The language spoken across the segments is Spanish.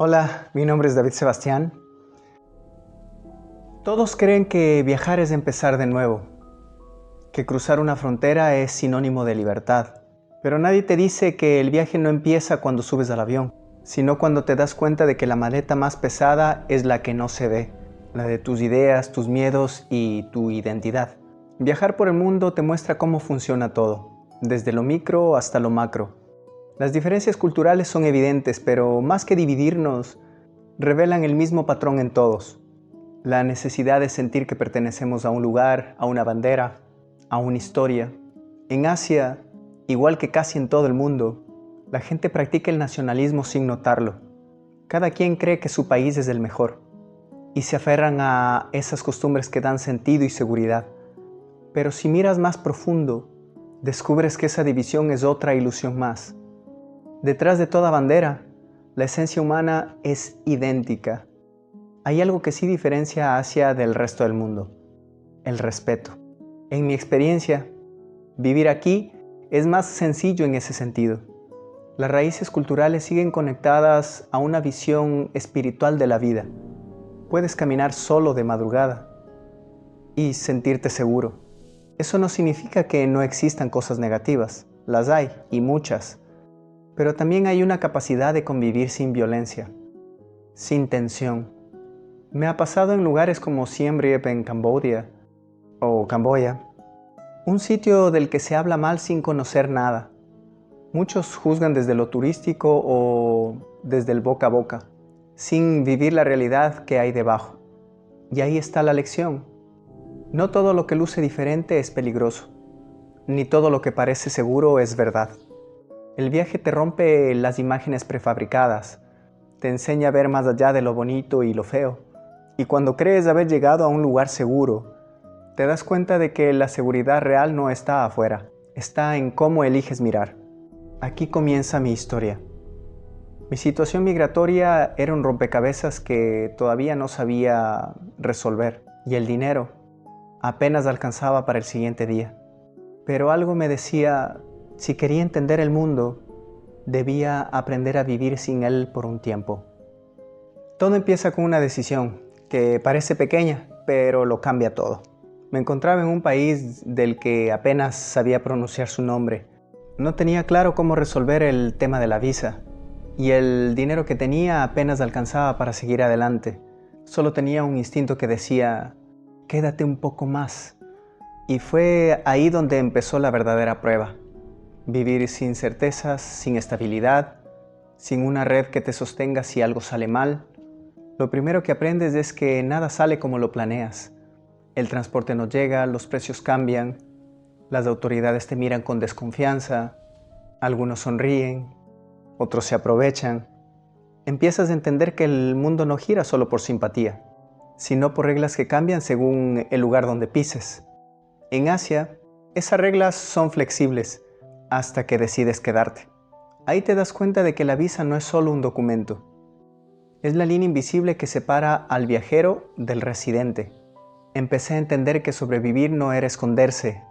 Hola, mi nombre es David Sebastián. Todos creen que viajar es empezar de nuevo, que cruzar una frontera es sinónimo de libertad. Pero nadie te dice que el viaje no empieza cuando subes al avión, sino cuando te das cuenta de que la maleta más pesada es la que no se ve, la de tus ideas, tus miedos y tu identidad. Viajar por el mundo te muestra cómo funciona todo, desde lo micro hasta lo macro. Las diferencias culturales son evidentes, pero más que dividirnos, revelan el mismo patrón en todos. La necesidad de sentir que pertenecemos a un lugar, a una bandera, a una historia. En Asia, igual que casi en todo el mundo, la gente practica el nacionalismo sin notarlo. Cada quien cree que su país es el mejor y se aferran a esas costumbres que dan sentido y seguridad. Pero si miras más profundo, descubres que esa división es otra ilusión más. Detrás de toda bandera, la esencia humana es idéntica. Hay algo que sí diferencia a Asia del resto del mundo: el respeto. En mi experiencia, vivir aquí es más sencillo en ese sentido. Las raíces culturales siguen conectadas a una visión espiritual de la vida. Puedes caminar solo de madrugada y sentirte seguro. Eso no significa que no existan cosas negativas. Las hay, y muchas. Pero también hay una capacidad de convivir sin violencia, sin tensión. Me ha pasado en lugares como Siem Reap en Camboya o Camboya, un sitio del que se habla mal sin conocer nada. Muchos juzgan desde lo turístico o desde el boca a boca, sin vivir la realidad que hay debajo. Y ahí está la lección. No todo lo que luce diferente es peligroso, ni todo lo que parece seguro es verdad. El viaje te rompe las imágenes prefabricadas, te enseña a ver más allá de lo bonito y lo feo. Y cuando crees haber llegado a un lugar seguro, te das cuenta de que la seguridad real no está afuera, está en cómo eliges mirar. Aquí comienza mi historia. Mi situación migratoria era un rompecabezas que todavía no sabía resolver, y el dinero apenas alcanzaba para el siguiente día. Pero algo me decía, si quería entender el mundo, debía aprender a vivir sin él por un tiempo. Todo empieza con una decisión que parece pequeña, pero lo cambia todo. Me encontraba en un país del que apenas sabía pronunciar su nombre. No tenía claro cómo resolver el tema de la visa, y el dinero que tenía apenas alcanzaba para seguir adelante. Solo tenía un instinto que decía, quédate un poco más. Y fue ahí donde empezó la verdadera prueba. Vivir sin certezas, sin estabilidad, sin una red que te sostenga si algo sale mal. Lo primero que aprendes es que nada sale como lo planeas. El transporte no llega, los precios cambian, las autoridades te miran con desconfianza, algunos sonríen, otros se aprovechan. Empiezas a entender que el mundo no gira solo por simpatía, sino por reglas que cambian según el lugar donde pises. En Asia, esas reglas son flexibles hasta que decides quedarte. Ahí te das cuenta de que la visa no es solo un documento. Es la línea invisible que separa al viajero del residente. Empecé a entender que sobrevivir no era esconderse,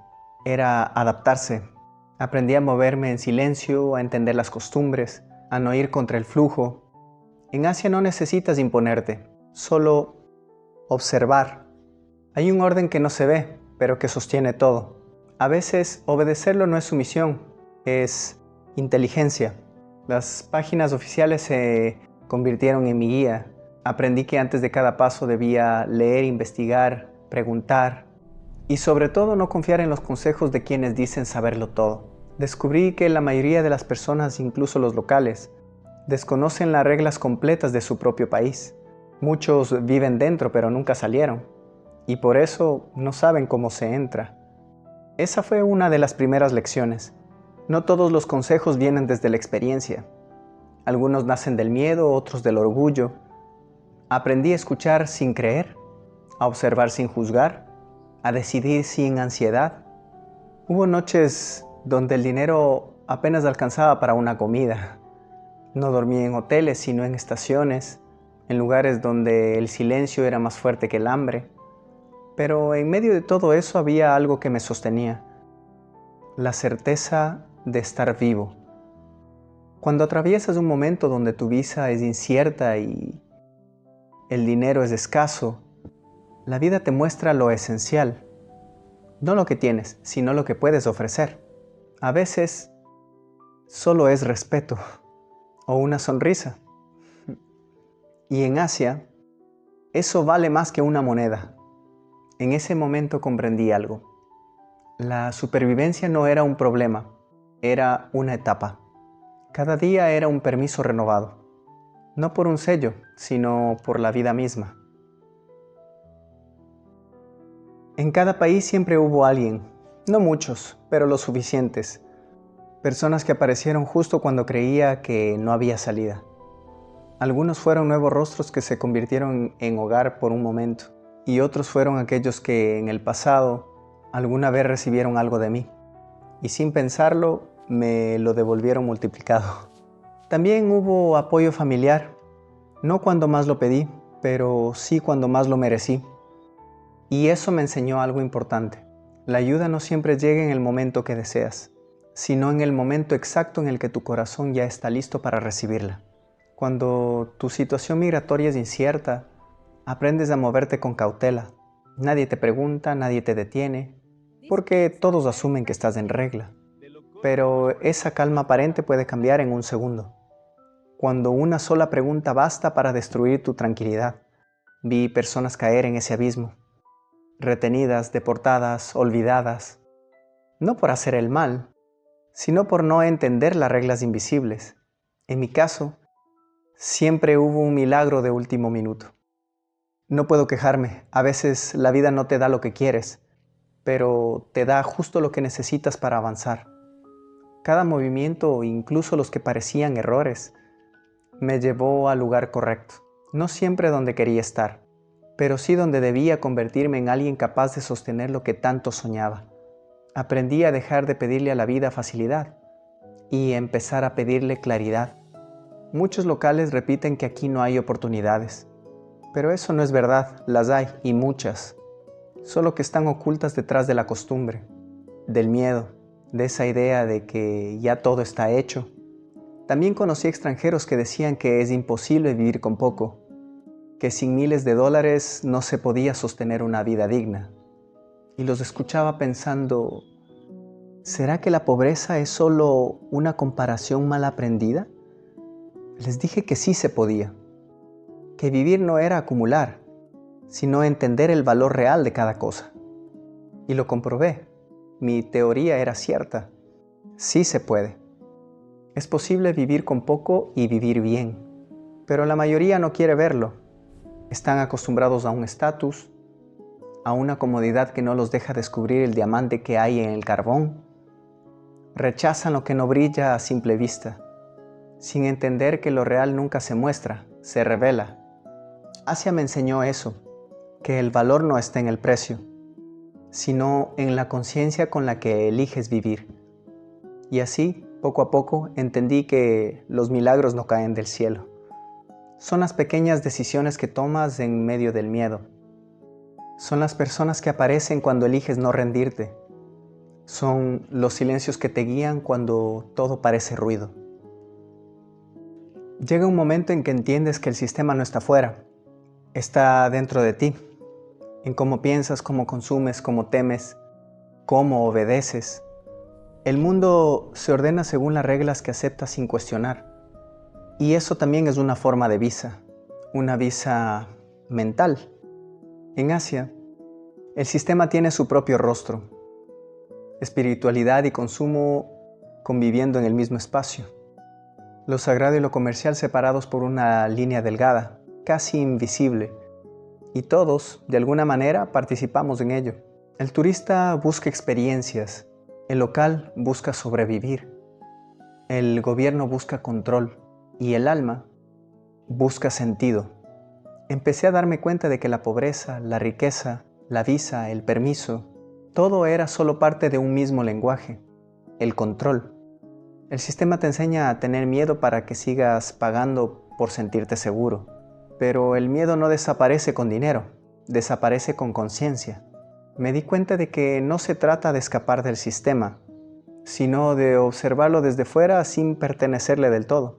era adaptarse. Aprendí a moverme en silencio, a entender las costumbres, a no ir contra el flujo. En Asia no necesitas imponerte, solo observar. Hay un orden que no se ve, pero que sostiene todo. A veces obedecerlo no es sumisión, es inteligencia. Las páginas oficiales se convirtieron en mi guía. Aprendí que antes de cada paso debía leer, investigar, preguntar y sobre todo no confiar en los consejos de quienes dicen saberlo todo. Descubrí que la mayoría de las personas, incluso los locales, desconocen las reglas completas de su propio país. Muchos viven dentro pero nunca salieron y por eso no saben cómo se entra. Esa fue una de las primeras lecciones. No todos los consejos vienen desde la experiencia. Algunos nacen del miedo, otros del orgullo. Aprendí a escuchar sin creer, a observar sin juzgar, a decidir sin ansiedad. Hubo noches donde el dinero apenas alcanzaba para una comida. No dormí en hoteles, sino en estaciones, en lugares donde el silencio era más fuerte que el hambre. Pero en medio de todo eso había algo que me sostenía: la certeza de estar vivo. Cuando atraviesas un momento donde tu visa es incierta y el dinero es escaso, la vida te muestra lo esencial, no lo que tienes, sino lo que puedes ofrecer. A veces solo es respeto o una sonrisa. Y en Asia, eso vale más que una moneda. En ese momento comprendí algo. La supervivencia no era un problema, era una etapa. Cada día era un permiso renovado, no por un sello, sino por la vida misma. En cada país siempre hubo alguien, no muchos, pero lo suficientes. Personas que aparecieron justo cuando creía que no había salida. Algunos fueron nuevos rostros que se convirtieron en hogar por un momento, y otros fueron aquellos que en el pasado alguna vez recibieron algo de mí, y sin pensarlo me lo devolvieron multiplicado. También hubo apoyo familiar, no cuando más lo pedí, pero sí cuando más lo merecí. Y eso me enseñó algo importante. La ayuda no siempre llega en el momento que deseas, sino en el momento exacto en el que tu corazón ya está listo para recibirla. Cuando tu situación migratoria es incierta, aprendes a moverte con cautela. Nadie te pregunta, nadie te detiene, porque todos asumen que estás en regla. Pero esa calma aparente puede cambiar en un segundo. Cuando una sola pregunta basta para destruir tu tranquilidad. Vi personas caer en ese abismo, retenidas, deportadas, olvidadas, no por hacer el mal, sino por no entender las reglas invisibles. En mi caso, siempre hubo un milagro de último minuto. No puedo quejarme, a veces la vida no te da lo que quieres, pero te da justo lo que necesitas para avanzar. Cada movimiento, incluso los que parecían errores, me llevó al lugar correcto. No siempre donde quería estar, pero sí donde debía convertirme en alguien capaz de sostener lo que tanto soñaba. Aprendí a dejar de pedirle a la vida facilidad y empezar a pedirle claridad. Muchos locales repiten que aquí no hay oportunidades, pero eso no es verdad, las hay y muchas, solo que están ocultas detrás de la costumbre, del miedo, de esa idea de que ya todo está hecho. También conocí extranjeros que decían que es imposible vivir con poco, que sin miles de dólares no se podía sostener una vida digna. Y los escuchaba pensando, ¿será que la pobreza es solo una comparación mal aprendida? Les dije que sí se podía, que vivir no era acumular, sino entender el valor real de cada cosa. Y lo comprobé, mi teoría era cierta, sí se puede. Es posible vivir con poco y vivir bien, pero la mayoría no quiere verlo. Están acostumbrados a un estatus, a una comodidad que no los deja descubrir el diamante que hay en el carbón. Rechazan lo que no brilla a simple vista, sin entender que lo real nunca se muestra, se revela. Asia me enseñó eso, que el valor no está en el precio, sino en la conciencia con la que eliges vivir. Y así, poco a poco, entendí que los milagros no caen del cielo. Son las pequeñas decisiones que tomas en medio del miedo. Son las personas que aparecen cuando eliges no rendirte. Son los silencios que te guían cuando todo parece ruido. Llega un momento en que entiendes que el sistema no está fuera, está dentro de ti, en cómo piensas, cómo consumes, cómo temes, cómo obedeces. El mundo se ordena según las reglas que aceptas sin cuestionar. Y eso también es una forma de visa, una visa mental. En Asia, el sistema tiene su propio rostro, espiritualidad y consumo conviviendo en el mismo espacio. Lo sagrado y lo comercial separados por una línea delgada, casi invisible, y todos, de alguna manera, participamos en ello. El turista busca experiencias, el local busca sobrevivir, el gobierno busca control y el alma busca sentido. Empecé a darme cuenta de que la pobreza, la riqueza, la visa, el permiso, todo era solo parte de un mismo lenguaje, el control. El sistema te enseña a tener miedo para que sigas pagando por sentirte seguro. Pero el miedo no desaparece con dinero, desaparece con conciencia. Me di cuenta de que no se trata de escapar del sistema, sino de observarlo desde fuera sin pertenecerle del todo.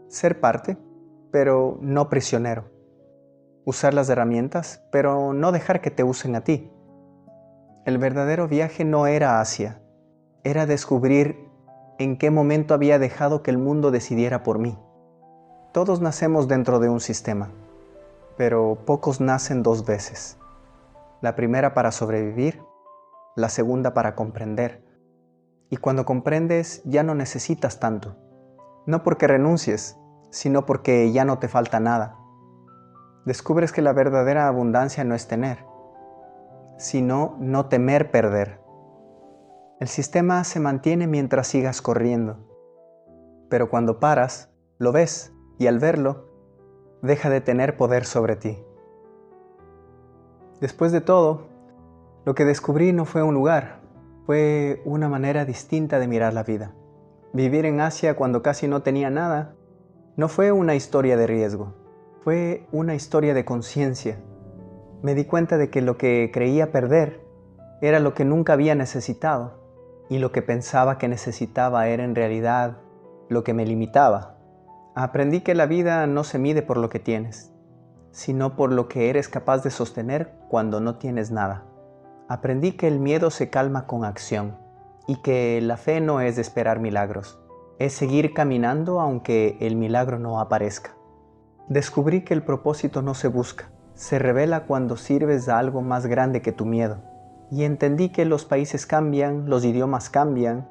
Ser parte, pero no prisionero. Usar las herramientas, pero no dejar que te usen a ti. El verdadero viaje no era Asia, era descubrir en qué momento había dejado que el mundo decidiera por mí. Todos nacemos dentro de un sistema, pero pocos nacen dos veces. La primera para sobrevivir, la segunda para comprender. Y cuando comprendes ya no necesitas tanto, no porque renuncies, sino porque ya no te falta nada. Descubres que la verdadera abundancia no es tener, sino no temer perder. El sistema se mantiene mientras sigas corriendo, pero cuando paras, lo ves y al verlo, deja de tener poder sobre ti. Después de todo, lo que descubrí no fue un lugar, fue una manera distinta de mirar la vida. Vivir en Asia cuando casi no tenía nada, no fue una historia de riesgo, fue una historia de conciencia. Me di cuenta de que lo que creía perder era lo que nunca había necesitado, y lo que pensaba que necesitaba era en realidad lo que me limitaba. Aprendí que la vida no se mide por lo que tienes, sino por lo que eres capaz de sostener cuando no tienes nada. Aprendí que el miedo se calma con acción y que la fe no es de esperar milagros, es seguir caminando aunque el milagro no aparezca. Descubrí que el propósito no se busca, se revela cuando sirves a algo más grande que tu miedo. Y entendí que los países cambian, los idiomas cambian,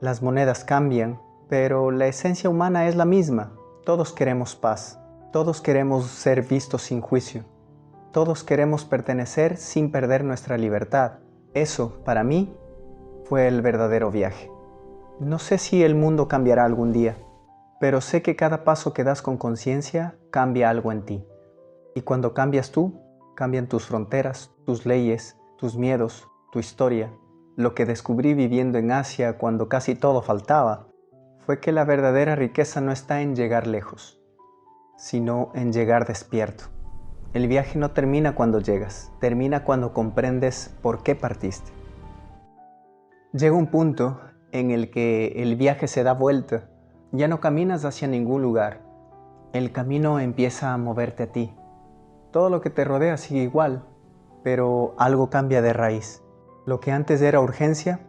las monedas cambian, pero la esencia humana es la misma. Todos queremos paz, todos queremos ser vistos sin juicio, todos queremos pertenecer sin perder nuestra libertad. Eso, para mí, fue el verdadero viaje. No sé si el mundo cambiará algún día, pero sé que cada paso que das con conciencia cambia algo en ti. Y cuando cambias tú, cambian tus fronteras, tus leyes, tus miedos, tu historia. Lo que descubrí viviendo en Asia cuando casi todo faltaba, fue que la verdadera riqueza no está en llegar lejos, sino en llegar despierto. El viaje no termina cuando llegas, termina cuando comprendes por qué partiste. Llega un punto en el que el viaje se da vuelta, ya no caminas hacia ningún lugar, el camino empieza a moverte a ti. Todo lo que te rodea sigue igual, pero algo cambia de raíz. Lo que antes era urgencia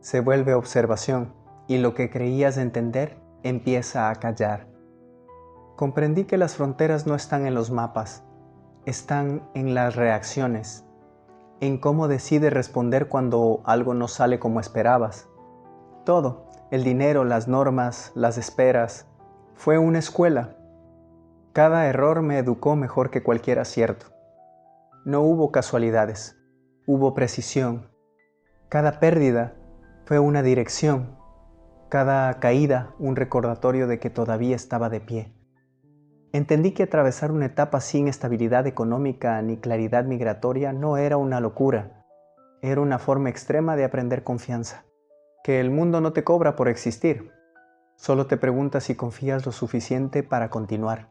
se vuelve observación y lo que creías entender empieza a callar. Comprendí que las fronteras no están en los mapas, están en las reacciones, en cómo decides responder cuando algo no sale como esperabas. Todo, el dinero, las normas, las esperas, fue una escuela. Cada error me educó mejor que cualquier acierto. No hubo casualidades, hubo precisión. Cada pérdida fue una dirección, cada caída un recordatorio de que todavía estaba de pie. Entendí que atravesar una etapa sin estabilidad económica ni claridad migratoria no era una locura, era una forma extrema de aprender confianza. Que el mundo no te cobra por existir, solo te pregunta si confías lo suficiente para continuar.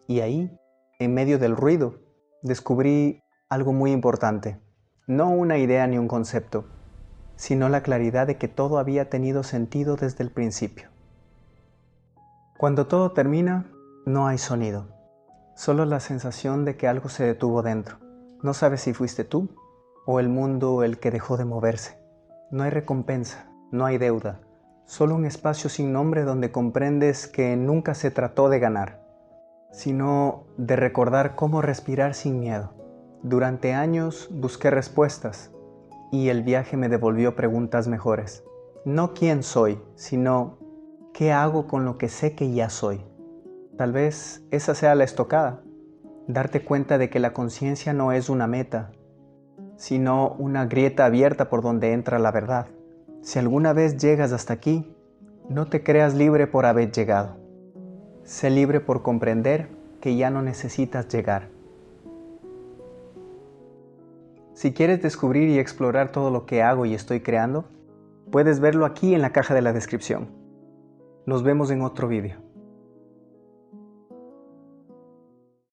Y ahí, en medio del ruido, descubrí algo muy importante. No una idea ni un concepto, sino la claridad de que todo había tenido sentido desde el principio. Cuando todo termina, no hay sonido, solo la sensación de que algo se detuvo dentro. No sabes si fuiste tú o el mundo el que dejó de moverse. No hay recompensa, no hay deuda, solo un espacio sin nombre donde comprendes que nunca se trató de ganar, sino de recordar cómo respirar sin miedo. Durante años busqué respuestas y el viaje me devolvió preguntas mejores. No quién soy, sino qué hago con lo que sé que ya soy. Tal vez esa sea la estocada, darte cuenta de que la conciencia no es una meta, sino una grieta abierta por donde entra la verdad. Si alguna vez llegas hasta aquí, no te creas libre por haber llegado. Sé libre por comprender que ya no necesitas llegar. Si quieres descubrir y explorar todo lo que hago y estoy creando, puedes verlo aquí en la caja de la descripción. Nos vemos en otro vídeo.